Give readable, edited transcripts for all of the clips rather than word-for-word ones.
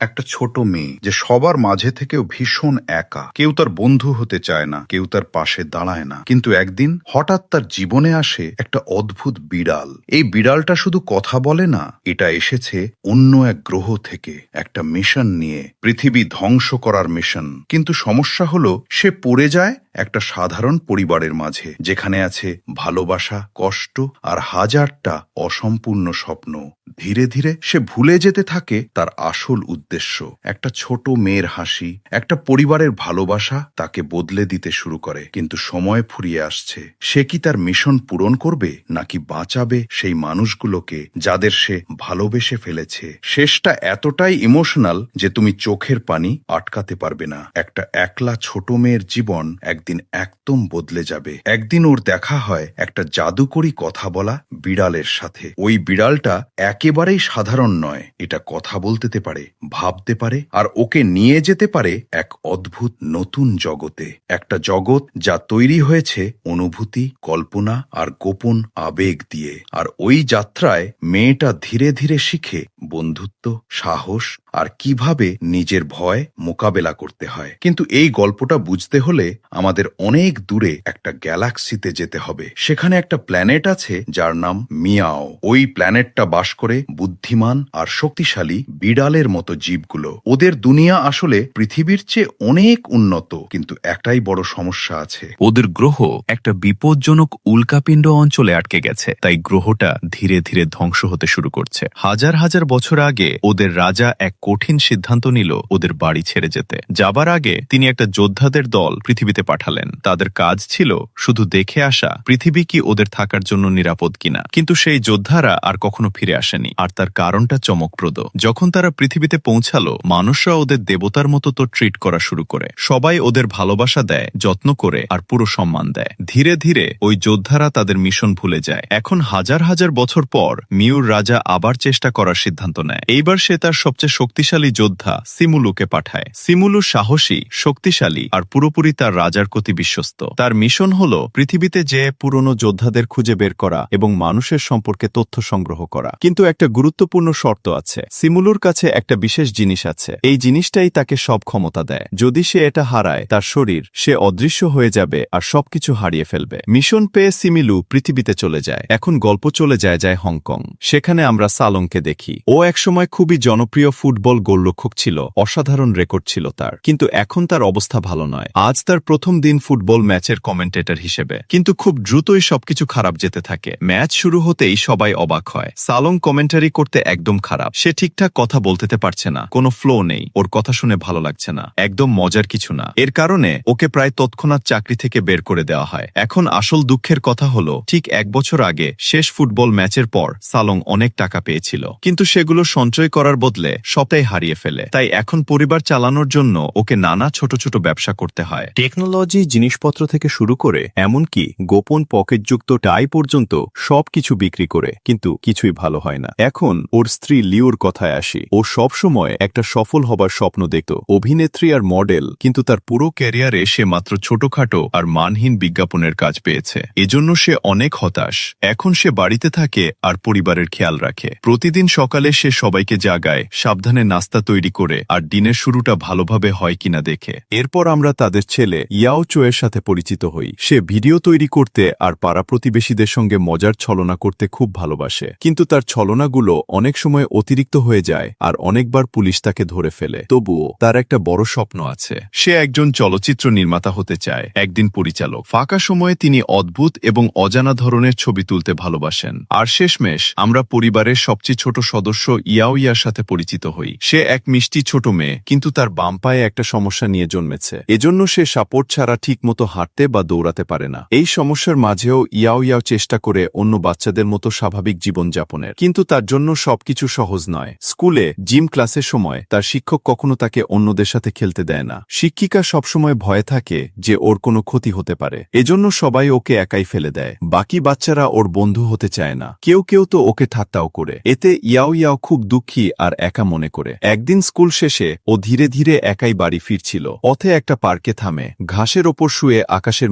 একটা ছোট মেয়ে যে সবার মাঝে থেকেও ভীষণ একা। কেউ তার বন্ধু হতে চায় না, কেউ তার পাশে দাঁড়ায় না। কিন্তু একদিন হঠাৎ তার জীবনে আসে একটা অদ্ভুত বিড়াল। এই বিড়ালটা শুধু কথা বলে না, এটা এসেছে অন্য এক গ্রহ থেকে একটা মিশন নিয়ে, পৃথিবী ধ্বংস করার মিশন। কিন্তু সমস্যা হলো সে পড়ে যায় একটা সাধারণ পরিবারের মাঝে, যেখানে আছে ভালোবাসা, কষ্ট আর হাজারটা অসম্পূর্ণ স্বপ্ন। ধীরে ধীরে সে ভুলে যেতে থাকে তার আসল উদ্দেশ্য। একটা ছোট মেয়ের হাসি, একটা পরিবারের ভালোবাসা তাকে বদলে দিতে শুরু করে। কিন্তু সময় ফুরিয়ে আসছে। সে কি তার মিশন পূরণ করবে, নাকি বাঁচাবে সেই মানুষগুলোকে যাদের সে ভালোবেসে ফেলেছে? শেষটা এতটাই ইমোশনাল যে তুমি চোখের পানি আটকাতে পারবে না। একটা একলা ছোট মেয়ের জীবন একদিন একদম বদলে যাবে। একদিন ওর দেখা হয় একটা জাদুকরী কথা বলা বিড়ালের সাথে। ওই বিড়ালটা একেবারেই সাধারণ নয়। এটা কথা বলতে পারে, ভাবতে পারে, আর ওকে নিয়ে যেতে পারে এক অদ্ভুত নতুন জগতে। একটা জগৎ যা তৈরি হয়েছে অনুভূতি, কল্পনা আর গোপন আবেগ দিয়ে। আর ওই যাত্রায় মেয়েটা ধীরে ধীরে শিখে বন্ধুত্ব, সাহস আর কিভাবে নিজের ভয় মোকাবেলা করতে হয়। কিন্তু এই গল্পটা বুঝতে হলে আমাদের অনেক দূরে একটা গ্যালাক্সিতে যেতে হবে। সেখানে একটা প্ল্যানেট আছে যার নাম মিয়াও। ওই প্ল্যানেটটা বাস করে বুদ্ধিমান আর শক্তিশালী বিড়ালের মতো জীবগুলো। ওদের দুনিয়া আসলে পৃথিবীর চেয়ে অনেক উন্নত, কিন্তু একটাই বড় সমস্যা আছে। ওদের গ্রহ একটা বিপজ্জনক উল্কাপিণ্ড অঞ্চলে আটকে গেছে, তাই গ্রহটা ধীরে ধীরে ধ্বংস হতে শুরু করছে। হাজার হাজার বছর আগে ওদের রাজা এক কঠিন সিদ্ধান্ত নিল ওদের বাড়ি ছেড়ে যেতে। যাবার আগে তিনি একটা যোদ্ধাদের দল পৃথিবীতে পাঠালেন। তাদের কাজ ছিল শুধু দেখে আসা পৃথিবী কি ওদের থাকার জন্য নিরাপদ কিনা। কিন্তু সেই যোদ্ধারা আর কখনো ফিরে আসেনি। আর তার কারণটা চমকপ্রদ। যখন তারা পৃথিবীতে পৌঁছালো, মানুষরা ওদের দেবতার মতো তো ট্রিট করা শুরু করে। সবাই ওদের ভালোবাসা দেয়, যত্ন করে আর পুরো সম্মান দেয়। ধীরে ধীরে ওই যোদ্ধারা তাদের মিশন ভুলে যায়। এখন হাজার হাজার বছর পর মিউর রাজা আবার চেষ্টা করার সিদ্ধান্ত নেয়। এইবার সে তার সবচেয়ে শক্তিশালী যোদ্ধা সিমুলুকে পাঠায়। সিমুলু সাহসী, শক্তিশালী আর পুরোপুরি তার রাজার প্রতি বিশ্বস্ত। তার মিশন হলো পৃথিবীতে যে পুরনো যোদ্ধাদের খুঁজে বের করা এবং মানুষের সম্পর্কে তথ্য সংগ্রহ করা। কিন্তু একটা গুরুত্বপূর্ণ শর্ত আছে। সিমুলুর কাছে একটা বিশেষ জিনিস আছে। এই জিনিসটাই তাকে সব ক্ষমতা দেয়। যদি সে এটা হারায়, তার শরীর সে অদৃশ্য হয়ে যাবে আর সবকিছু হারিয়ে ফেলবে। মিশন পেয়ে সিমিলু পৃথিবীতে চলে যায়। এখন গল্প চলে যায় হংকং। সেখানে আমরা সালংকে দেখি। ও একসময় খুবই জনপ্রিয় ফুটবল গোলরক্ষক ছিল। অসাধারণ রেকর্ড ছিল তার। কিন্তু এখন তার অবস্থা ভালো নয়। আজ তার প্রথম দিন ফুটবল ম্যাচের কমেন্টেটর হিসেবে। কিন্তু খুব দ্রুতই সবকিছু খারাপ যেতে থাকে। ম্যাচ শুরু হতেই সবাই অবাক হয়। সালং কমেন্টারি করতে একদম খারাপ। সে ঠিকঠাক কথা বলতে পারছে না, কোনো ফ্লো নেই। ওর কথা শুনে ভালো লাগছে না, একদম মজার কিছু না। এর কারণে ওকে প্রায় তৎক্ষণাৎ চাকরি থেকে বের করে দেওয়া হয়। এখন আসল দুঃখের কথা হলো, ঠিক 1 বছর আগে শেষ ফুটবল ম্যাচের পর সালং অনেক টাকা পেয়েছিল, কিন্তু সেগুলো সঞ্চয় করার বদলে সবটাই হারিয়ে ফেলে। তাই এখন পরিবার চালানোর জন্য ওকে নানা ছোট ছোট ব্যবসা করতে হয়। টেকনোলজি, জিনিসপত্র থেকে শুরু করে এমনকি গোপন পকেটযুক্ত টাই পর্যন্ত সবকিছু বিক্রি করে। কিন্তু কিছুই ভালো হয় না। এখন ওর স্ত্রী লিওর কথায় আসি। ও সবসময় একটা সফল হবার স্বপ্ন দেখত, অভিনেত্রী আর মডেল। কিন্তু তার পুরো ক্যারিয়ারে সে মাত্র ছোটখাটো আর মানহীন বিজ্ঞাপনের কাজ পেয়েছে। এজন্য সে অনেক হতাশ। এখন সে বাড়িতে থাকে আর পরিবারের খেয়াল রাখে। প্রতিদিন সকালে সে সবাইকে জাগায়, সাবধানে নাস্তা তৈরি করে আর দিনের শুরুটা ভালোভাবে হয় কিনা দেখে। এরপর আমরা তাদের ছেলে ইয়াও চোয়ের সাথে পরিচিত হই। সে ভিডিও তৈরি করতে আর পাড়া প্রতিবেশীদের সঙ্গে মজার ছলনা করতে খুব ভালোবাসে। কিন্তু তার ছলনাগুলো অনেক সময় অতিরিক্ত হয়ে যায় আর অনেকবার পুলিশ তাকে ধরে ফেলে। তবুও তার একটা বড় স্বপ্ন আছে। সে একজন চলচ্চিত্র নির্মাতা হতে চায়, একদিন পরিচালক। ফাঁকা সময়ে তিনি অদ্ভুত এবং অজানা ধরনের ছবি তুলতে ভালোবাসেন। আর শেষমেশ আমরা পরিবারের সবচেয়ে ছোট সদস্য ইয়াও ইয়ার সাথে পরিচিত হই। সে এক মিষ্টি ছোট মেয়ে, কিন্তু তার বাম পায়ে একটা সমস্যা নিয়ে জন্মেছে। এজন্য সে সাপোর্ট ছাড়া ঠিক মতো হাঁটতে বা দৌড়াতে পারে না। এই সমস্যার মাঝেও ইয়াও চেষ্টা করে অন্য বাচ্চাদের মতো স্বাভাবিক জীবনযাপনের। কিন্তু তার জন্য সবকিছু সহজ নয়। স্কুলে জিম ক্লাসের সময় তার শিক্ষক কখনো তাকে অন্যদের সাথে খেলতে দেয় না। শিক্ষিকা সবসময় ভয়ে থাকে যে ওর কোনো ক্ষতি হতে পারে। এজন্য সবাই ওকে একাই ফেলে দেয়। বাকি বাচ্চারা ওর বন্ধু হতে চায় না। কেউ কেউ তো ওকে ঠাট্টাও করে। এতে ইয়াও খুব দুঃখী আর একা মনে করে। একদিন স্কুল শেষে ও ধীরে ধীরে একাই বাড়ি ফিরছিল। পথে একটা পার্কে থামে। ঘাসে ঘাসের ওপর শুয়ে আকাশের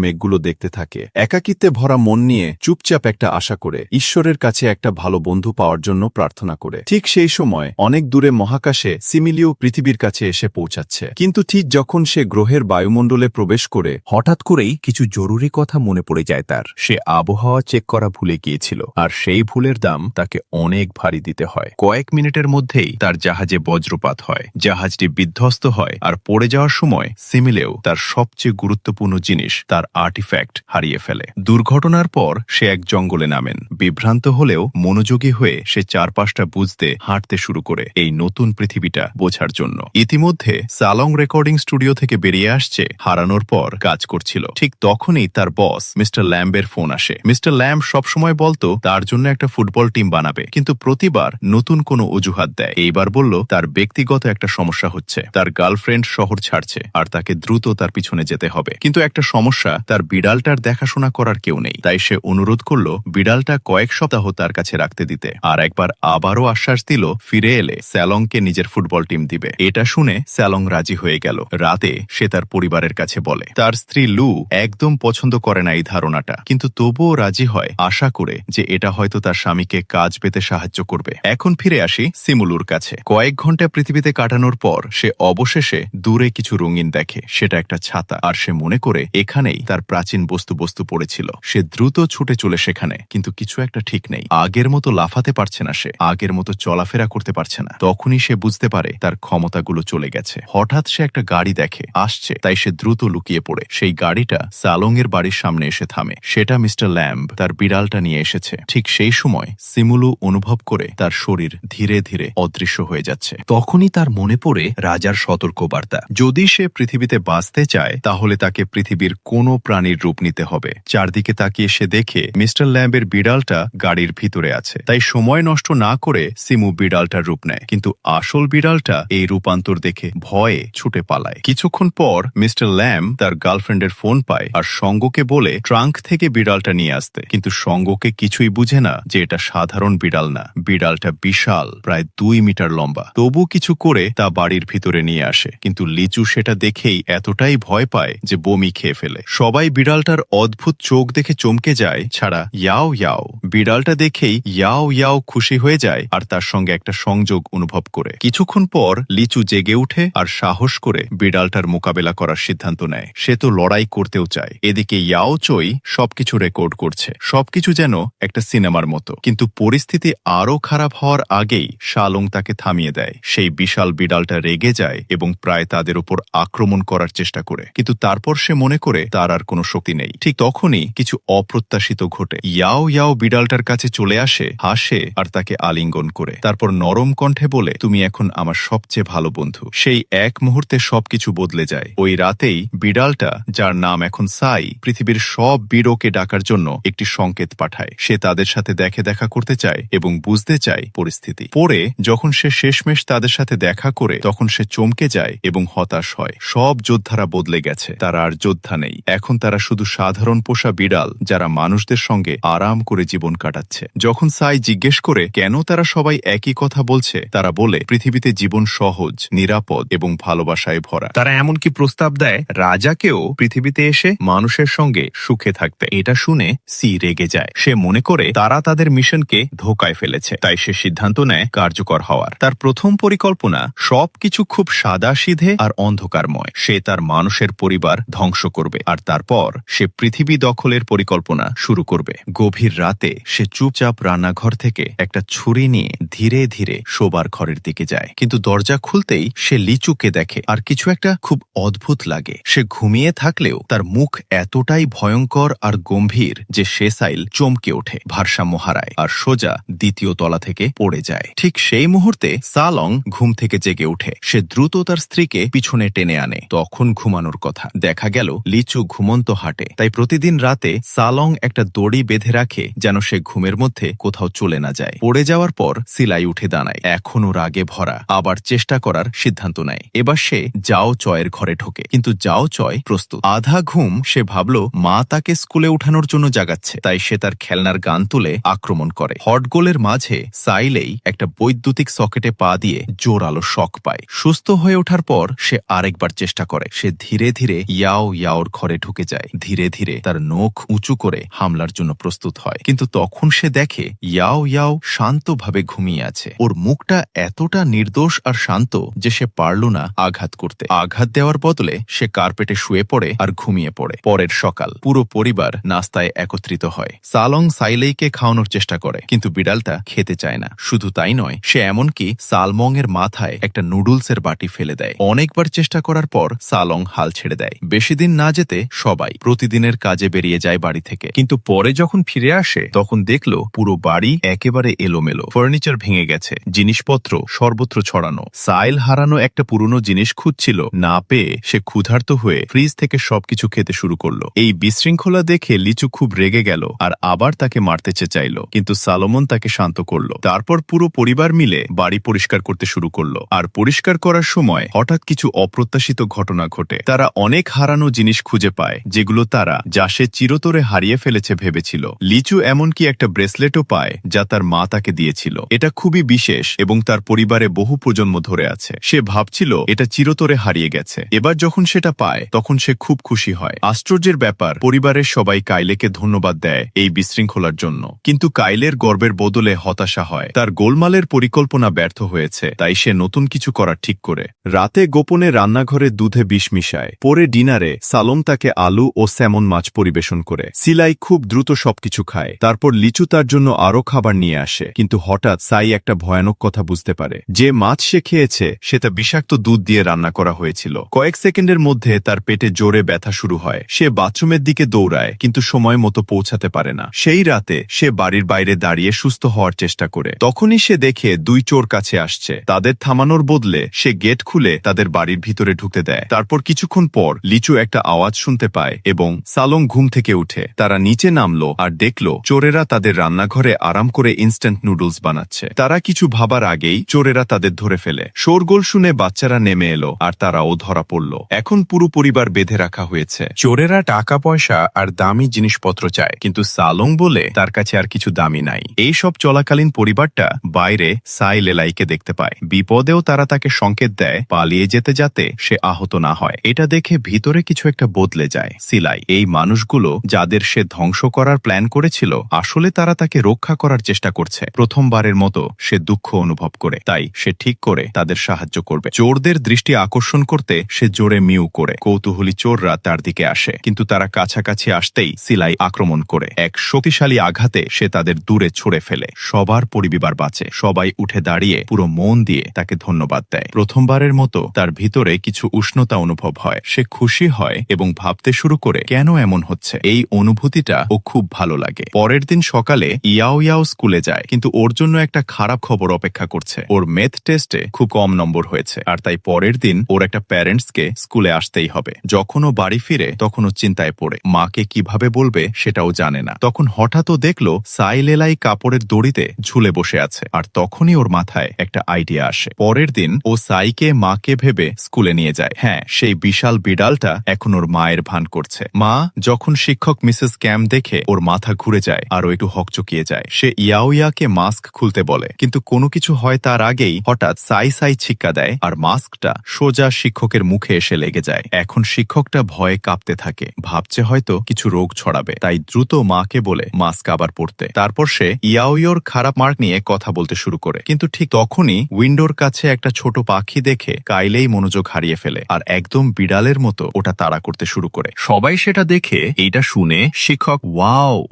মেঘগুলো দেখতে থাকে, একাকিত্বে ভরা মন নিয়ে চুপচাপ একটা আশা করে, ঈশ্বরের কাছে একটা ভালো বন্ধু পাওয়ার জন্য প্রার্থনা করে। ঠিক সেই সময় অনেক দূরে মহাকাশে সিমিলিও পৃথিবীর কাছে এসে পৌঁছাচ্ছে। কিন্তু ঠিক যখন সে গ্রহের বায়ুমণ্ডলে প্রবেশ করে, হঠাৎ করেই কিছু জরুরি কথা মনে পড়ে যায় তার। সে আবহাওয়া চেক করা ভুলে গিয়েছিল, আর সেই ভুলের দাম তাকে অনেক ভারী দিতে হয়। কয়েক মিনিটের মধ্যেই তার জাহাজে বজ্রপাত হয়, জাহাজটি বিধ্বস্ত হয়, আর পড়ে যাওয়ার সময় সিমিলেও তার সবচেয়ে গুরুত্বপূর্ণ জিনিস, তার আর্টিফ্যাক্ট হারিয়ে ফেলে। দুর্ঘটনার পর সে এক জঙ্গলে নামেন। বিভ্রান্ত হলেও মনোযোগী হয়ে সে চারপাশটা বুঝতে হাঁটতে শুরু করে এই নতুন পৃথিবীটা বোঝার জন্য। ইতিমধ্যে সালং রেকর্ডিং স্টুডিও থেকে বেরিয়ে আসছে, হারানোর পর কাজ করছিল। ঠিক তখনই তার বস মিস্টার ল্যাম্বের ফোন আসে। মিস্টার ল্যাম্ব সবসময় বলতো তার জন্য একটা ফুটবল টিম বানাবে, কিন্তু প্রতিবার নতুন কোনো অজুহাত দেয়। এইবার বলল তার ব্যক্তিগত একটা সমস্যা হচ্ছে, তার গার্লফ্রেন্ড শহর ছাড়ছে আর তাকে দ্রুত তার পিছনে যেতে হবে। কিন্তু একটা সমস্যা, তার বিড়ালটার দেখাশোনা করার কেউ নেই। তাই সে অনুরোধ করল বিড়ালটা কয়েক সপ্তাহ তার কাছে রাখতে দিতে, আর একবার আবারও আশ্বাস দিল ফিরে এলে স্যালংকে নিজের ফুটবল টিম দিবে। এটা শুনে স্যালং রাজি হয়ে গেল। রাতে সে তার পরিবারের কাছে বলে। তার স্ত্রী লু একদম পছন্দ করে না এই ধারণাটা, কিন্তু তবুও রাজি হয়, আশা করে যে এটা হয়তো তার স্বামীকে কাজ পেতে সাহায্য করবে। এখন ফিরে আসি সিমুলুর কাছে। কয়েক ঘন্টা পৃথিবীতে কাটানোর পর সে অবশেষে দূরে কিছু রঙিন দেখে। সেটা একটা ছাতা, আর সে মনে করে এখানেই তার প্রাচীন বস্তু পড়েছিল। সে দ্রুত ছুটে চলে সেখানে, কিন্তু কিছু একটা ঠিক নেই। আগের মতো লাফাতে পারছে না, সে আগের মতো চলাফেরা করতে পারছে না। তখনই সে বুঝতে পারে তার ক্ষমতাগুলো চলে গেছে। হঠাৎ সে একটা গাড়ি দেখে আসছে, তাই সে দ্রুত লুকিয়ে পড়ে। সেই গাড়িটা সালং এর বাড়ির সামনে এসে থামে। সেটা মিস্টার ল্যাম্ব তার বিড়ালটা নিয়ে এসেছে। ঠিক সেই সময় সিমুলু অনুভব করে তার শরীর ধীরে ধীরে অদৃশ্য হয়ে যাচ্ছে। তখনই তার মনে পড়ে রাজার সতর্কবার্তা, যদি সে পৃথিবীতে বাঁচতে চায় তাহলে তাকে পৃথিবীর কোনো প্রাণীর রূপ নিতে হবে। চারদিকে তাকিয়ে সে দেখে মিস্টার ল্যাম্বের বিড়ালটা গাড়ির ভিতরে আছে। তাই সময় নষ্ট না করে সিমু বিড়ালটার রূপ নেয়, কিন্তু আসল বিড়ালটা এই রূপান্তর দেখে ভয়ে ছুটে পালায়। কিছুক্ষণ পর মিস্টার ল্যাম্ব তার গার্লফ্রেন্ডের ফোন পায় আর সঙ্গকে বলে ট্রাঙ্ক থেকে বিড়ালটা নিয়ে আসতে। কিন্তু সঙ্গকে কিছুই বুঝে না যে এটা সাধারণ বিড়াল না, বিড়ালটা বিশাল, প্রায় 2 মিটার লম্বা। তবু কিছু করে তা বাড়ির ভিতরে নিয়ে আসে, কিন্তু লিচু সেটা দেখেই এতটাই ভয় পায় যে বমি খেয়ে ফেলে। সবাই বিড়ালটার অদ্ভুত চোখ দেখে চমকে যায়, ছাড়া ইয়াও ইয়াও। বিড়ালটা দেখেই ইয়াও ইয়াও খুশি হয়ে যায় আর তার সঙ্গে একটা সংযোগ অনুভব করে। কিছুক্ষণ পর লিচু জেগে উঠে আর সাহস করে বিড়ালটার মোকাবেলা করার সিদ্ধান্ত নেয়। সে তো লড়াই করতেও চায়। এদিকে ইয়াও চই সবকিছু রেকর্ড করছে, সবকিছু যেন একটা সিনেমার মতো। কিন্তু পরিস্থিতি আরো খারাপ হওয়ার আগেই শালং তাকে থামিয়ে দেয়। সেই বিশাল বিড়ালটা রেগে যায় এবং প্রায় তাদের উপর আক্রমণ করার চেষ্টা করে, কিন্তু তারপর সে মনে করে তার আর কোনো শক্তি নেই। ঠিক তখনই কিছু অপ্রত্যাশিত ঘটে। ইয়াও ইয়াও বিড়ালটার কাছে চলে আসে, হাসে আর তাকে আলিঙ্গন করে। তারপর নরম কণ্ঠে বলে, তুমি এখন আমার সবচেয়ে ভালো বন্ধু। সেই এক মুহূর্তে সবকিছু বদলে যায়। ওই রাতেই বিড়ালটা, যার নাম এখন সাই, পৃথিবীর সব বীরকে ডাকার জন্য একটি সংকেত পাঠায়। সে তাদের সাথে দেখা করতে চায় এবং বুঝতে চায় পরিস্থিতি। পরে যখন সে শেষমেশ তাদের সাথে দেখা করে, তখন সে চমকে যায় এবং হতাশ হয়। সব যোদ্ধারা বদলে গেছে, তারা আর যোদ্ধা নেই। এখন তারা শুধু সাধারণ পোষা বিড়াল, যারা মানুষদের সঙ্গে আরাম করে জীবন কাটাচ্ছে। যখন সাই জিজ্ঞেস করে কেন তারা সবাই একই কথা বলছে, তারা বলে পৃথিবীতে জীবন সহজ, নিরাপদ এবং ভালোবাসায় ভরা। তারা এমনকি প্রস্তাব দেয় রাজাকেও পৃথিবীতে এসে মানুষের সঙ্গে সুখে থাকতে। এটা শুনে সি রেগে যায়। সে মনে করে তারা তাদের মিশনকে ধোকায় ফেলেছে, তাই সে সিদ্ধান্ত নেয় কার্যকর হওয়ার। তার প্রথম পরিকল্পনা সবকিছু খুব সাদা সিধে আর অন্ধকারময়। সে তার মানুষের পরিবার ধ্বংস করবে, আর তারপর সে পৃথিবী দখলের পরিকল্পনা শুরু করবে। গভীর রাতে সে চুপচাপ রান্নাঘর থেকে একটা ছুরি নিয়ে ধীরে ধীরে শোবার ঘরের দিকে যায়, কিন্তু দরজা খুলতেই সে লিচুকে দেখে আর কিছু একটা খুব অদ্ভুত লাগে। সে ঘুমিয়ে থাকলেও তার মুখ এতটাই ভয়ঙ্কর আর গম্ভীর যে সে সাইল চমকে ওঠে, ভারসাম্য হারায় আর সোজা দ্বিতীয় তলা থেকে পড়ে যায়। ঠিক সেই মুহূর্তে সালং ঘুম থেকে জেগে ওঠে। সে দ্রুত তার স্ত্রীকে পিছনে টেনে আনে। তখন ঘুমানোর কথা। দেখা গেল লিচু ঘুমন্ত হাঁটে, তাই প্রতিদিন রাতে সালং একটা দড়ি বেঁধে রাখে যেন সে ঘুমের মধ্যে কোথাও চলে না যায়। পড়ে যাওয়ার পর সিলাই উঠে দাঁড়ায়, এখনও রাগে ভরা। আবার চেষ্টা করার সিদ্ধান্ত নেয়। এবার সে জাও চয়ের ঘরে ঢোকে, কিন্তু জাও চয় প্রস্তুত। আধা ঘুম সে ভাবল মা তাকে স্কুলে উঠানোর জন্য জাগাচ্ছে, তাই সে তার খেলনার গান তুলে আক্রমণ করে। হটগোলের মাঝে সাইলেই একটা বৈদ্যুতিক সকেটে পা দিয়ে জোরালো শক পায়। সুস্থ হয়ে ওঠার পর সে আরেকবার চেষ্টা করে। সে ধীরে ধীরে ইয়াও ইয়াওর ঘরে ঢুকে যায়। ধীরে ধীরে তার নখ উঁচু করে হামলার জন্য প্রস্তুত হয়, কিন্তু তখন সে দেখে ইয়াও ইয়াও শান্তভাবে ঘুমিয়ে আছে। ওর মুখটা এতটা নির্দোষ আর শান্ত যে সে পারল না আঘাত করতে। আঘাত দেওয়ার বদলে সে কার্পেটে শুয়ে পড়ে আর ঘুমিয়ে পড়ে। পরের সকাল পুরো পরিবার নাস্তায় একত্রিত হয়। সালং সাইলেইকে খাওয়ানোর চেষ্টা করে, কিন্তু বিড়ালটা খেতে চায় না। শুধু তাই নয়, সে এমনকি সালমং এর মাথায় একটা নুডলসের বাটি ফেলে দেয়। অনেকবার চেষ্টা করার পর সালং হাল ছেড়ে দেয়। বেশি দিন না যেতে সবাই প্রতিদিনের কাজে বেরিয়ে যায় বাড়ি থেকে, কিন্তু পরে যখন ফিরে আসে তখন দেখলো পুরো বাড়ি একেবারে এলোমেলো। ফার্নিচার ভেঙে গেছে, জিনিসপত্র সর্বত্র ছড়ানো। সাইল হারানো একটা পুরনো জিনিস খুঁজছিল, না পেয়ে সে ক্ষুধার্ত হয়ে ফ্রিজ থেকে সবকিছু খেতে শুরু করলো। এই বিশৃঙ্খলা দেখে লিচু খুব রেগে গেল আর আবার তাকে মারতে চাইল, কিন্তু সালোমন তাকে শান্ত করলো। তারপর পুরো পরিবার মিলে বাড়ি পরিষ্কার করতে শুরু করলো। আর পরিষ্কার করার সময় হঠাৎ কিছু অপ্রত্যাশিত ঘটনা ঘটে। তারা অনেক হারানো জিনিস খুঁজে পায়, যেগুলো তারা যা সে চিরতরে হারিয়ে ফেলেছে ভেবেছিল। লিচু এমনকি একটা ব্রেসলেটও পায় যা তার মা তাকে দিয়েছিল। এটা খুবই বিশেষ এবং তার পরিবারে বহু প্রজন্ম ধরে আছে। সে ভাবছিল এটা চিরতরে হারিয়ে গেছে। এবার যখন সেটা পায় তখন সে খুব খুশি হয়। আশ্চর্যের ব্যাপার, পরিবারের সবাই কাইলেকে ধন্যবাদ দেয় এই বিশৃঙ্খলার জন্য, কিন্তু কাইলের গর্বের বদলে হতাশা হয়। তার গোলমালের পরিকল্পনা ব্যর্থ হয়েছে, তাই সে নতুন কিছু করার ঠিক করে। রাতে গোপনে রান্নাঘরে দুধে বিষ মিশায়। পরে ডিনারে সালোম তাকে আলু ও স্যামন মাছ পরিবেশন করে। সিলাই খুব দ্রুত সবকিছু খায়। তারপর লিচু তার জন্য আরো খাবার নিয়ে আসে, কিন্তু হঠাৎ সাই একটা ভয়ানক কথা বুঝতে পারে। যে মাছ সে খেয়েছে সেটা বিষাক্ত দুধ দিয়ে রান্না করা হয়েছিল। কয়েক সেকেন্ডের মধ্যে তার পেটে জোরে ব্যথা শুরু হয়। সে বাথরুমের দিকে দৌড়ায়, কিন্তু সময় মতো পৌঁছাতে পারে না। সেই রাতে সে বাড়ির বাইরে দাঁড়িয়ে সুস্থ হওয়ার চেষ্টা করে। তখনই সে দেখে দুই চোর কাছে আসছে। তাদের থামানোর বদলে সে গেট খুলে তাদের বাড়ির ভিতরে ঢুকতে দেয়। তারপর কিছুক্ষণ পর লিচু একটা আওয়াজ শুনতে পায় এবং সালং ঘুম থেকে উঠে। তারা নিচে নামলো আর দেখলো চোরেরা তাদের রান্নাঘরে আরাম করে ইনস্ট্যান্ট নুডলস বানাচ্ছে। তারা কিছু ভাবার আগেই চোরেরা তাদের ধরে ফেলে। শোরগোল শুনে বাচ্চারা নেমে এলো আর তারাও ধরা পড়ল। এখন পুরো পরিবার বেঁধে রাখা হয়েছে। চোরেরা টাকা পয়সা আর দামি জিনিসপত্র চায়, কিন্তু সালং বলে তার কাছে আর কিছু দামি নাই। এই সব চলাকালীন পরিবারটা বাইরে সাই লেলাইকে দেখতে পায়। বিপদেও তারা তাকে সংকেত দেয় পালিয়ে যেতে, যাতে সে আহত না হয়। এটা দেখে ভিতরে কিছু একটা বদলে যায়। সিলাই, এই মানুষগুলো যাদের সে ধ্বংস করার প্ল্যান করেছিল, আসলে তারা তাকে রক্ষা করার চেষ্টা করছে। প্রথমবারের মতো সে দুঃখ অনুভব করে, তাই সে ঠিক করে তাদের সাহায্য করবে। চোরদের দৃষ্টি আকর্ষণ করতে সে জোরে মিউ করে। কৌতূহলী চোররা তার দিকে আসে, কিন্তু তারা কাছাকাছি আসতেই সিলাই আক্রমণ করে। এক শক্তিশালী আঘাতে সে তাদের দূরে ছুড়ে ফেলে। সবার পরিবার বাঁচে। সবাই উঠে দাঁড়িয়ে পুরো মন দিয়ে তাকে ধন্যবাদ দেয়। প্রথমবারের মতো তার ভিতরে কিছু উষ্ণতা অনুভব হয়। সে খুশি হয় এবং ভাবতে শুরু করে কেন এমন হচ্ছে। এই অনুভূতিটা ও খুব ভালো লাগে। পরের দিন সকালে ইয়াও ইয়াও স্কুলে যায়, কিন্তু ওর জন্য একটা খারাপ খবর অপেক্ষা করছে। ওর ম্যাথ টেস্টে খুব কম নম্বর হয়েছে, আর তাই পরের দিন ওর একটা প্যারেন্টসকে স্কুলে আসতেই হবে। যখন ও বাড়ি ফিরে তখন ও চিন্তায় পড়ে। মাকে কিভাবে বলবে সেটাও জানে না। তখন হঠাৎ ও দেখলো সাই লেলাই কাপড়ের দড়িতে ঝুলে বসে আছে, আর তখনই ওর মাথায় একটা আইডিয়া আসে। পরের দিন ও সাইকে মাকে ভেবে স্কুলে নিয়ে যায়। হ্যাঁ, সেই বিশাল বিড়ালটা এখন ওর মায়ের ভান করছে। মা যখন শিক্ষক মিসেস ক্যাম দেখে ওর মাথা ঘুরে যায় আর ও একটু হকচকিয়ে যায়। সে ইয়াও ইয়াকে মাস্ক খুলতে বলে, কিন্তু কোনো কিছু হয় তার আগেই হঠাৎ সাই সাই ছিক্কা দেয় আর মাস্কটা সোজা শিক্ষকের মুখে এসে লেগে যায়। এখন শিক্ষকটা ভয়ে কাঁপতে থাকে, ভাবছে হয়তো কিছু রোগ ছড়াবে, তাই দ্রুত মাকে বলে মাস্ক আবার পরতে। তারপর সে ইয়াও ইয়াওর খারাপ মার্ক নিয়ে কথা বলতে শুরু করে, কিন্তু ঠিক তখনই উইন্ডোর কাছে একটা ছোট পাখি দেখে কাইলেই মনোযোগ হারিয়ে ফেলে আর একদম বিড়ালের মতো ওটা তাড়া করতে শুরু করে। সবাই সেটা দেখে এইটা শুনে শিক্ষক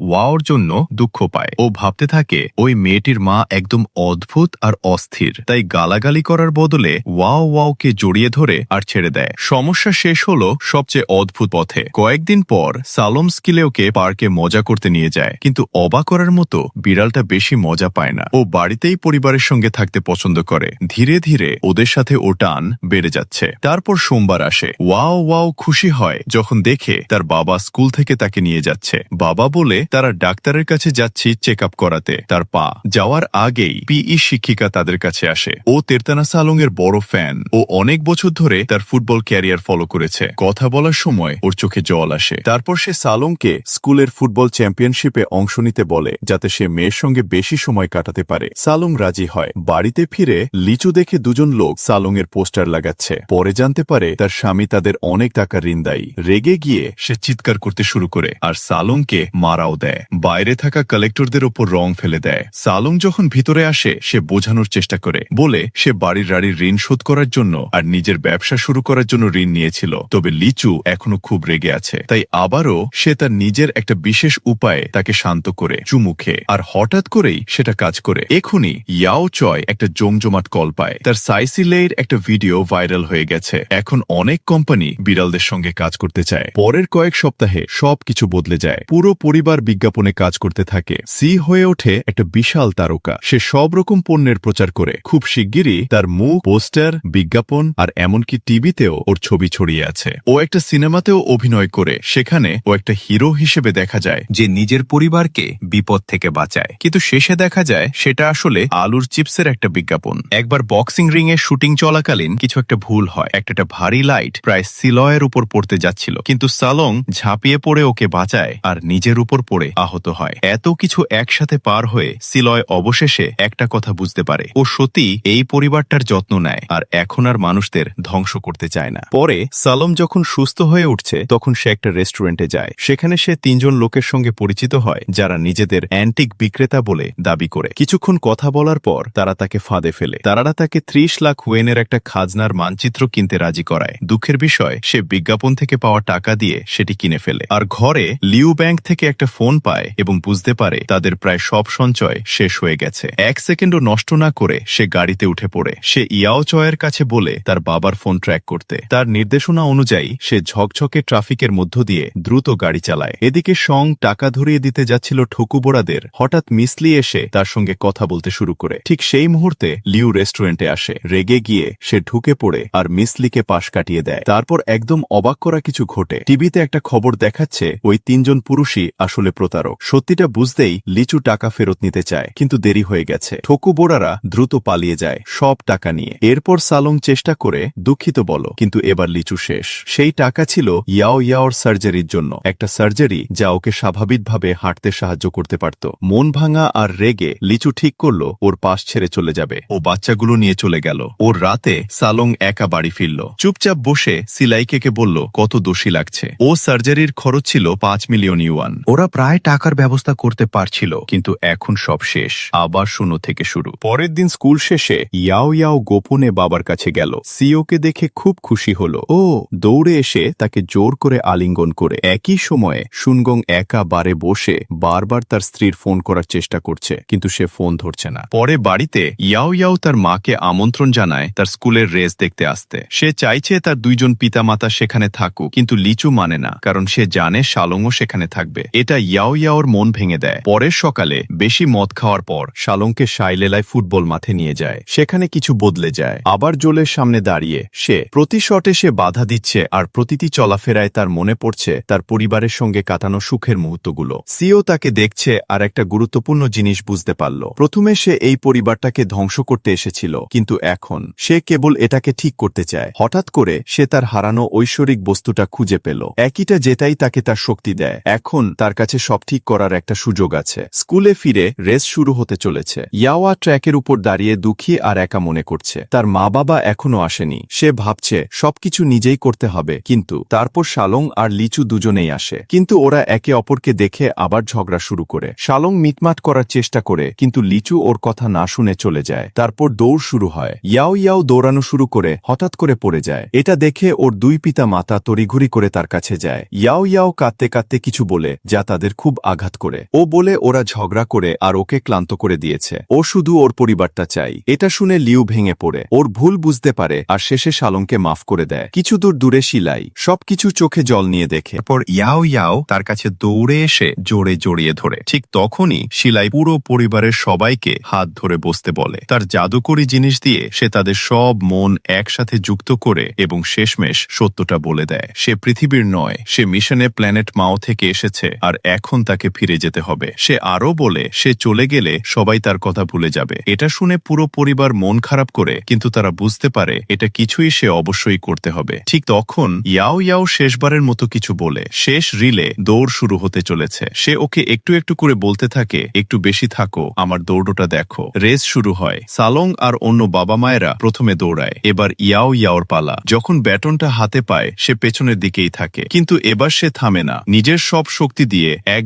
ওয়াওর জন্য দুঃখ পায়। ও ভাবতে থাকে ওই মেয়েটির মা একদম অদ্ভুত আর অস্থির, তাই গালাগালি করার বদলে ওয়াওকে জড়িয়ে ধরে আর ছেড়ে দেয়। সমস্যা শেষ হলো সবচেয়ে অদ্ভুত পথে। কয়েকদিন পর সালোম স্কিলেওকে পার্কে মজা করতে নিয়ে যায়, কিন্তু অবাক করার মতো বিড়ালটা বেশি মজা পায় না। ও বাড়িতেই পরিবারের সঙ্গে থাকতে পছন্দ করে। ধীরে ধীরে ওদের সাথে ও টান বেড়ে যাচ্ছে। তারপর সোমবার আসে। ওয়াও খুশি হয় যখন দেখে তার বাবা স্কুল থেকে তাকে নিয়ে যাচ্ছে। বাবা বলে তারা ডাক্তারের কাছে যাচ্ছি চেক আপ করাতে। তার পা যাওয়ার আগেই পিই শিক্ষিকা তাদের কাছে আসে। ও তেরতানা সালং এর বড় ফ্যান। ও অনেক বছর ধরে তার ফুটবল ক্যারিয়ার ফলো করেছে। কথা বলার সময় ওর চোখে জল আসে। তারপর সে সালংকে স্কুলের ফুটবল চ্যাম্পিয়নশিপে অংশ নিতে বলে, যাতে সে মেয়ের সঙ্গে বেশি সময় কাটাতে পারে। সালং রাজি হয়। বাড়িতে ফিরে লিচু দেখে দুজন লোক সালং এর পোস্টার লাগাচ্ছে। পরে জানতে পারে তার স্বামী আমি তাদের অনেক টাকা ঋণ দায়ী। রেগে গিয়ে সে চিৎকার করতে শুরু করে আর সালংকে মারাও দেয়। বাইরে থাকা কালেক্টরদের ওপর রং ফেলে দেয়। সালং যখন ভিতরে আসে সে বোঝানোর চেষ্টা করে, বলে সে বাড়ির ঋণ শোধ করার জন্য আর নিজের ব্যবসা শুরু করার জন্য ঋণ নিয়েছিল। তবে লিচু এখনো খুব রেগে আছে, তাই আবারও সে তার নিজের একটা বিশেষ উপায়ে তাকে শান্ত করে চুমুখে, আর হঠাৎ করেই সেটা কাজ করে। এখুনি ইয়াও চয় একটা জমজমাট কল পায়। তার সাইসিলের একটা ভিডিও ভাইরাল হয়ে গেছে। এখন অনেক কোম্পানি বিড়ালদের সঙ্গে কাজ করতে চায়। পরের কয়েক সপ্তাহে সবকিছু বদলে যায়। পুরো পরিবার বিজ্ঞাপনে কাজ করতে থাকে। সি হয়ে ওঠে একটা বিশাল তারকা। সে সব রকম পণ্যের প্রচার করে। খুব শিগগিরই তার মুখ, পোস্টার, বিজ্ঞাপন আর এমনকি টিভিতেও ওর ছবি ছড়িয়ে আছে। ও একটা সিনেমাতেও অভিনয় করে, সেখানে ও একটা হিরো হিসেবে দেখা যায় যে নিজের পরিবারকে বিপদ থেকে বাঁচায়। কিন্তু শেষে দেখা যায় সেটা আসলে আলুর চিপসের একটা বিজ্ঞাপন। একবার বক্সিং রিং এর শুটিং চলাকালীন কিছু একটা ভুল হয়। একটা ভারী লাইট প্রায় সিলয়ের উপর পড়তে যাচ্ছিল, কিন্তু সালং ঝাঁপিয়ে পড়ে ওকে বাঁচায় আর নিজের উপর পড়ে আহত হয়। এত কিছু একসাথে পার হয়ে সিলয় অবশেষে একটা কথা বুঝতে পারে, ও সত্যি এই পরিবারটার যত্ন নেয় আর এখন আর মানুষদের ধ্বংস করতে চায় না। পরে সালম যখন সুস্থ হয়ে উঠছে তখন সে একটা রেস্টুরেন্টে যায়। সেখানে সে 3 জন লোকের সঙ্গে পরিচিত হয় যারা নিজেদের অ্যান্টিক বিক্রেতা বলে দাবি করে। কিছুক্ষণ কথা বলার পর তারা তাকে ফাঁদে ফেলে। তারা তাকে 30 লাখ ওয়েনের একটা খাজনার মানচিত্র কিনতে রাজি করায়। দুঃখের বিষয়, সে বিজ্ঞাপন থেকে পাওয়া টাকা দিয়ে সেটি কিনে ফেলে আর ঘরে লিউ ব্যাংক থেকে একটা ফোন পায় এবং বুঝতে পারে তাদের প্রায় সব সঞ্চয় শেষ হয়ে গেছে। 1 সেকেন্ডও নষ্ট না করে সে গাড়িতে উঠে পড়ে। সে ইয়াও চয়ের কাছে বলে তার বাবার ফোন ট্র্যাক করতে। তার নির্দেশনা অনুযায়ী সে ঝকঝকে ট্রাফিকের মধ্য দিয়ে দ্রুত গাড়ি চালায়। এদিকে সং টাকা ধরিয়ে দিতে যাচ্ছিল ঠকুবোড়াদের। হঠাৎ মিসলি এসে তার সঙ্গে কথা বলতে শুরু করে। ঠিক সেই মুহূর্তে লিউ রেস্টুরেন্টে আসে। রেগে গিয়ে সে ঢুকে পড়ে আর মিসলিকে পাশ কাটিয়ে দেয়। তারপর একদম অবাক করা কিছু ঘটে। টিভিতে একটা খবর দেখাচ্ছে ওই 3 জন পুরুষই আসলে প্রতারক। সত্যিটা বুঝতেই লিচু টাকা ফেরত নিতে চায়, কিন্তু দেরি হয়ে গেছে। ঠকুবোড়ারা দ্রুত পালিয়ে যায় সব টাকা নিয়ে। এরপর সালং চেষ্টা করে দুঃখিত বলো, কিন্তু এবার লিচু শেষ। সেই টাকা ছিল ইয়াওর সার্জারির জন্য, একটা সার্জারি যা ওকে স্বাভাবিকভাবে হাঁটতে সাহায্য করতে পারত। মন ভাঙা আর রেগে লিচু ঠিক করলো ওর পাশ ছেড়ে চলে যাবে। ও বাচ্চাগুলো নিয়ে চলে গেল। ওর রাতে সালং একা বাড়ি ফিরল। চুপচাপ বসে সিলাইকে বলল কত দোষী লাগছে। ও সার্জারির খরচ ছিল 5 মিলিয়ন ইউয়ান। ওরা প্রায় টাকার ব্যবস্থা করতে পারছিল, কিন্তু এখন সব শেষ। আবার শূন্য থেকে শুরু। পরের দিন স্কুল শেষে ইয়াও গোপনে বাবার কাছে গেল। সিওকে দেখে খুব খুশি হলো। ও দৌড়ে এসে তাকে জোর করে আলিঙ্গন করে। একই সময়ে শুনগং একা বারে বসে বারবার তার স্ত্রীর ফোন করার চেষ্টা করছে, কিন্তু সে ফোন ধরছে না। পরে বাড়িতে ইয়াও তার মাকে আমন্ত্রণ জানায় তার স্কুলের রেস দেখতে আসতে। সে চাইছে তার 2 জন পিতামাতা সেখানে থাকুক, কিন্তু লিচু মানে না, কারণ সে জানে শালংও সেখানে থাকবে। এটা ইয়াওর মন ভেঙে দেয়। পরের সকালে বেশি মদ খাওয়ার পর শালংকে সাইলেলায় ফুটবল মাঠে নিয়ে যায়। সেখানে কিছু বদলে যায়। আবার জোলের সামনে দাঁড়িয়ে সে প্রতি শটে সে বাধা দিচ্ছে আর প্রতিটি চলাফেরায় তার মনে পড়ছে তার পরিবারের সঙ্গে কাটানো সুখের মুহূর্তগুলো। সিও তাকে দেখছে আর একটা গুরুত্বপূর্ণ জিনিস বুঝতে পারল। প্রথমে সে এই পরিবারটাকে ধ্বংস করতে এসেছিল, কিন্তু এখন সে কেবল এটাকে ঠিক করতে চায়। হঠাৎ করে সে তার হারানো ঐশ্বরিক বস্তুটা খুঁজে পেল। একইটা যেটাই তাকে তার শক্তি দেয়। এখন তার কাছে সব ঠিক করার একটা সুযোগ আছে। স্কুলে ফিরে রেস শুরু হতে চলেছে। ইয়াওয়া ট্র্যাকের উপর দাঁড়িয়ে দুঃখী আর একা মনে করছে। তার মা বাবা এখনো আসেনি। সে ভাবছে সবকিছু নিজেই করতে হবে, কিন্তু তারপর শালং আর লিচু দুজনেই আসে। কিন্তু ওরা একে অপরকে দেখে আবার ঝগড়া শুরু করে। শালং মিটমাট করার চেষ্টা করে, কিন্তু লিচু ওর কথা না শুনে চলে যায়। তারপর দৌড় শুরু হয়। ইয়াও দৌড়ানো শুরু করে হঠাৎ করে পড়ে যায়। এটা দেখে ওর 2 পিতা মাতা তড়িঘড়ি করে তার কাছে যায়। ইয়াও কাঁদতে কাঁদতে কিছু বলে যা তাদের খুব আঘাত করে। ও বলে ওরা ঝগড়া করে আর ওকে ক্লান্ত করে দিয়েছে। ও শুধু ওর পরিবারটা চাই। এটা শুনে লিউ ভেঙে পড়ে। ওর ভুল বুঝতে পারে আর শেষে শালংকে মাফ করে দেয়। কিছু দূর দূরে শিলাই সবকিছু চোখে জল নিয়ে দেখে। এরপর ইয়াও তার কাছে দৌড়ে এসে জোরে জড়িয়ে ধরে। ঠিক তখনই শিলাই পুরো পরিবারের সবাইকে হাত ধরে বসতে বলে। তার জাদুকরি জিনিস দিয়ে সে তাদের সব মন একসাথে যুক্ত করে এবং শেষমেশ সত্যটা বলে দেয়। সে পৃথিবীর নয়, সে মিশনে প্ল্যানেট মাও থেকে এসেছে আর এখন তাকে ফিরে যেতে হবে। সে আরও বলে সে চলে গেলে সবাই তার কথা ভুলে যাবে। এটা শুনে পুরো পরিবার মন খারাপ করে, কিন্তু তারা বুঝতে পারে এটা কিছুই সে অবশ্যই করতে হবে। ঠিক তখন ইয়াও শেষবারের মতো কিছু বলে। শেষ রিলে দৌড় শুরু হতে চলেছে। সে ওকে একটু একটু করে বলতে থাকে একটু বেশি থাকো, আমার দৌড়টা দেখো। রেস শুরু হয়। সালং আর অন্য বাবা মায়েরা প্রথমে দৌড়ায়। এবার ইয়াওর পালা। যখন ব্যাটনটা হাতে পায় সে পেছনের দিকেই থাকে, কিন্তু এবার সে থামে না। নিজের সব শক্তি দিয়ে এক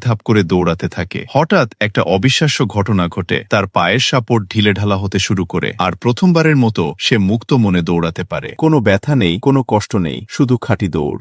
ধাপ করে দৌড়াতে থাকে। হঠাৎ একটা অবিশ্বাস্য ঘটনা ঘটে। তার পায়ের সাপোর্ট ঢিলেঢালা হতে শুরু করে, আর প্রথমবারের মতো সে মুক্ত মনে দৌড়াতে পারে। কোনো ব্যথা নেই, কোনো কষ্ট নেই, শুধু খাঁটি দৌড়।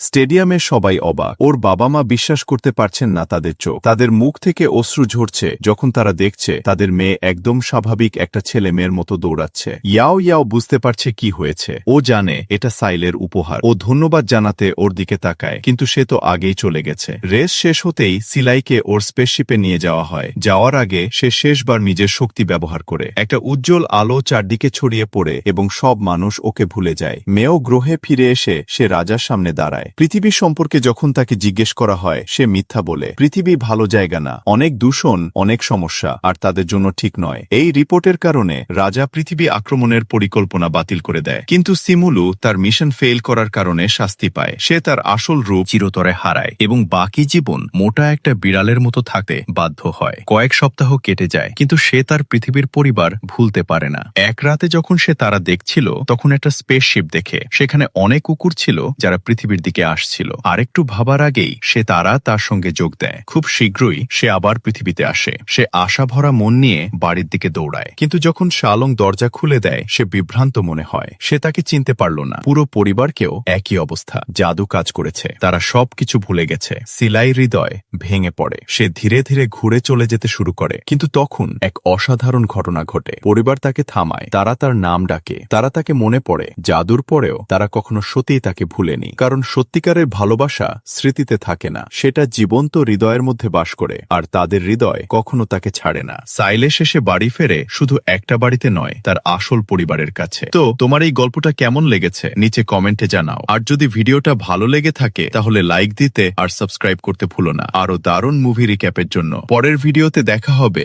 স্টেডিয়ামে সবাই অবাক। ওর বাবা মা বিশ্বাস করতে পারছেন না তাদের চোখ। তাদের মুখ থেকে অশ্রু ঝরছে যখন তারা দেখছে তাদের মেয়ে একদম স্বাভাবিক একটা ছেলে মেয়ের মতো দৌড়াচ্ছে। ইয়াও বুঝতে পারছে কি হয়েছে। ও জানে এটা সাইলের উপহার। ও ধন্যবাদ জানাতে ওর দিকে তাকায়, কিন্তু সে তো আগেই চলে গেছে। রেস শেষ হতেই সিলাইকে ওর স্পেসশিপে নিয়ে যাওয়া হয়। যাওয়ার আগে সে শেষবার নিজের শক্তি ব্যবহার করে। একটা উজ্জ্বল আলো চারদিকে ছড়িয়ে পড়ে এবং সব মানুষ ওকে ভুলে যায়। মেয়েও গ্রহে ফিরে এসে সে রাজার সামনে দাঁড়ায়। পৃথিবী সম্পর্কে যখন তাকে জিজ্ঞেস করা হয় সে মিথ্যা বলে। পৃথিবী ভালো জায়গা না, অনেক দূষণ, অনেক সমস্যা, আর তাদের জন্য ঠিক নয়। এই রিপোর্টের কারণে রাজা পৃথিবী আক্রমণের পরিকল্পনা বাতিল করে দেয়, কিন্তু সিমুলু তার মিশন ফেল করার কারণে শাস্তি পায়। সে তার আসল রূপ চিরতরে হারায় এবং বাকি জীবন মোটা একটা বিড়ালের মতো থাকতে বাধ্য হয়। কয়েক সপ্তাহ কেটে যায়, কিন্তু সে তার পৃথিবীর পরিবার ভুলতে পারে না। এক রাতে যখন সে তারা দেখছিল তখন একটা স্পেসশিপ দেখে সেখানে অনেক কুকুর ছিল যারা পৃথিবীর দিকে আসছিল। আরেকটু ভাবার আগেই সে তার সঙ্গে যোগ দেয়। খুব শীঘ্রই সে আবার পৃথিবীতে আসে। সে আশা ভরা মন নিয়ে বাড়ির দিকে দৌড়ায়, কিন্তু যখন শালং দরজা খুলে দেয় সে বিভ্রান্ত মনে হয়। সে তাকে চিনতে পারল না। পুরো পরিবারকেও একই অবস্থা। জাদু কাজ করেছে, তারা সবকিছু ভুলে গেছে। সিলাই হৃদয় ভেঙে পড়ে। সে ধীরে ধীরে ঘুরে চলে যেতে শুরু করে, কিন্তু তখন এক অসাধারণ ঘটনা ঘটে। পরিবার তাকে থামায়, তারা তার নাম ডাকে, তারা তাকে মনে পড়ে। জাদুর পরেও তারা কখনো সত্যিই তাকে ভুলেনি, কারণ সত্যিকারের ভালোবাসা স্মৃতিতে থাকে না, সেটা জীবন্ত হৃদয়ের মধ্যে বাস করে, আর তাদের হৃদয় কখনো তাকে ছাড়ে না। সাইলে শেষে বাড়ি ফেরে শুধু একটা বাড়িতে নয়, তার আসল পরিবারের কাছে। তো তোমার এই গল্পটা কেমন লেগেছে নিচে কমেন্টে জানাও। আর যদি ভিডিওটা ভালো লেগে থাকে তাহলে লাইক দিতে আর সাবস্ক্রাইব করতে ভুলো না। আরো দারুণ মুভি রিক্যাপের জন্য পরের ভিডিওতে দেখা হবে।